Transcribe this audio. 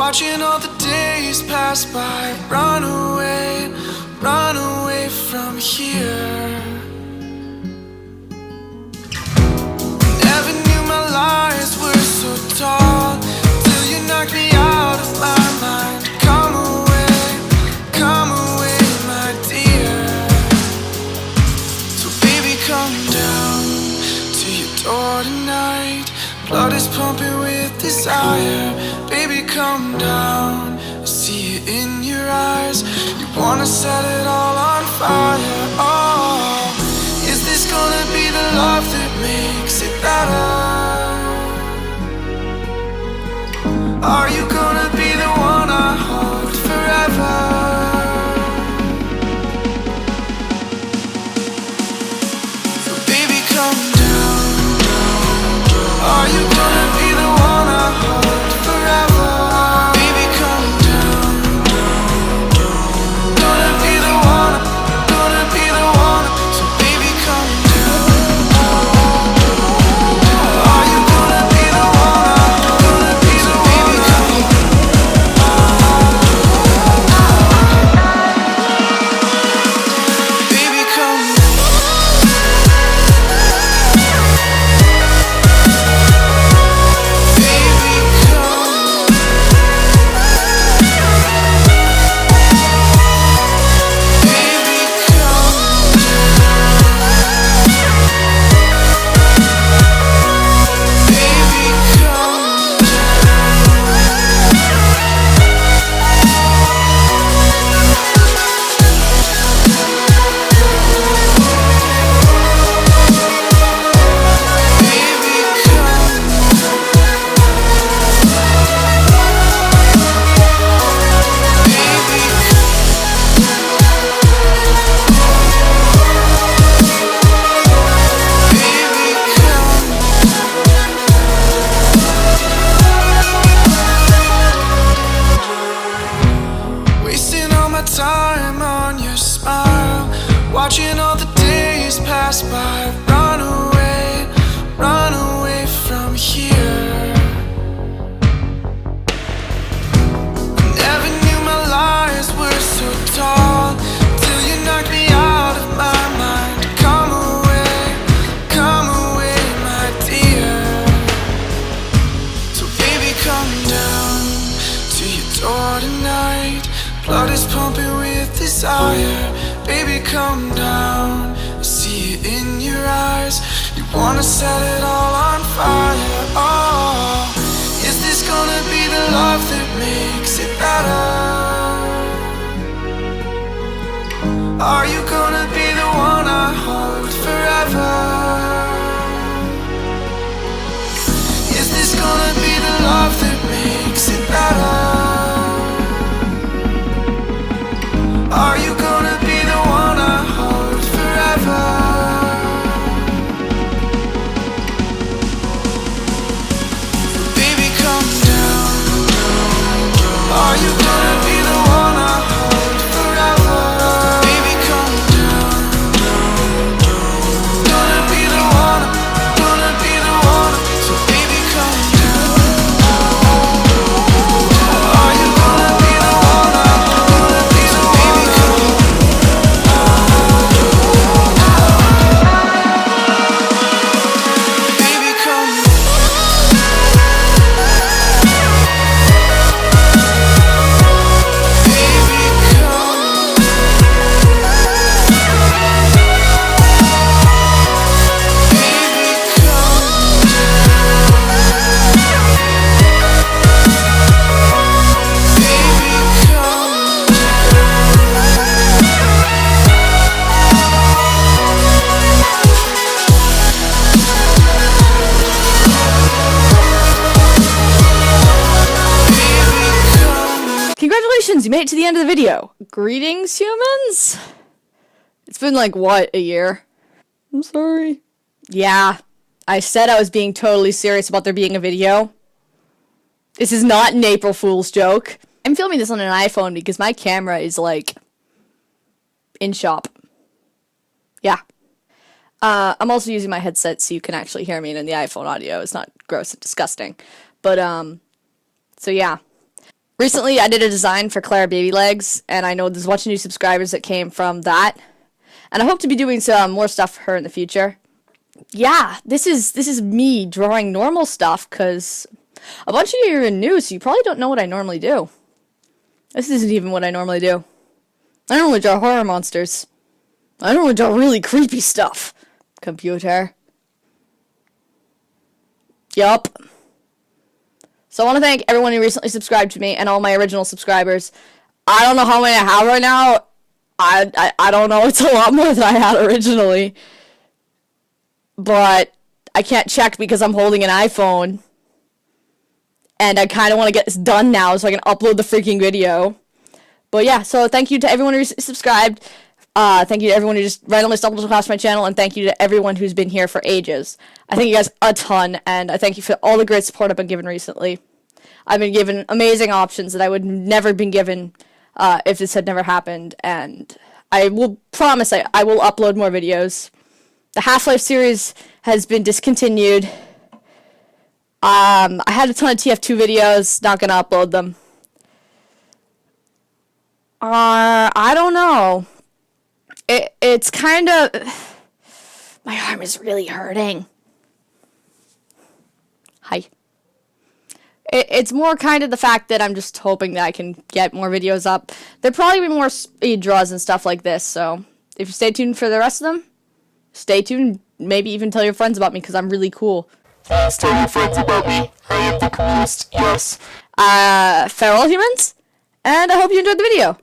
Watching all the days pass by. Run away from here. Never knew my lies were so tall till you knocked me out of my mind. Come away, my dear. So baby, come down to your door tonight. Blood is pumping with desire. Baby, come down. I see it in your eyes. You wanna set it all on fire. Oh, is this gonna be the love that makes it better? Are you gonna be the one I hold forever? So baby, come down. Are you gonna be the one I hold forever? Baby, come down. Gonna be the one, gonna be the one. So baby, come down. Are you gonna be the one? Gonna be the baby, come baby, come time on your smile, watching all the days pass by. Run away from here. Never knew my lies were so tall till you knocked me out of my mind. Come away, my dear. So baby, come down to your door tonight. Blood is pumping with desire. Baby, come down. I see it in your eyes. You wanna set it all on fire. Oh, is this gonna be the love that makes it better? Are you gonna be the one I hold forever? Is this gonna be the love that makes it better? Are you gonna be the one I hold forever? Baby, come down. Are you gonna be the one I hold forever? Baby, come down. Gonna be the one, gonna be the one. So baby, come down. Are you gonna be the one I gonna be the baby, come baby, come Congratulations, you made it to the end of the video. Greetings, humans? It's been like, what, a year? I'm sorry. Yeah, I said I was being totally serious about there being a video. This is not an April Fool's joke. I'm filming this on an iPhone because my camera is, like, in shop. Yeah. I'm also using my headset so you can actually hear me, and in the iPhone audio it's not gross and disgusting. But, so yeah. Recently, I did a design for Clara Baby Legs, and I know there's a bunch of new subscribers that came from that. And I hope to be doing some more stuff for her in the future. Yeah, this is me drawing normal stuff, because a bunch of you are new, so you probably don't know what I normally do. This isn't even what I normally do. I normally draw horror monsters. I normally draw really creepy stuff. Computer. Yup. So I want to thank everyone who recently subscribed to me and all my original subscribers. I don't know how many I have right now. I don't know. It's a lot more than I had originally. But I can't check because I'm holding an iPhone. And I kind of want to get this done now so I can upload the freaking video. But yeah, so thank you to everyone who subscribed. Thank you to everyone who just randomly stumbled across my channel. And thank you to everyone who's been here for ages. I thank you guys a ton. And I thank you for all the great support I've been given recently. I've been given amazing options that I would never been given if this had never happened. And I will promise I will upload more videos. The Half-Life series has been discontinued. I had a ton of TF2 videos, not gonna upload them. I don't know. It's kind of... My arm is really hurting. Hi. It's more kind of the fact that I'm just hoping that I can get more videos up. There'll probably be more speed draws and stuff like this, so if you stay tuned for the rest of them, stay tuned. Maybe even tell your friends about me, because I'm really cool. Please tell your friends about me. I am the coolest, yes. Feral humans, and I hope you enjoyed the video.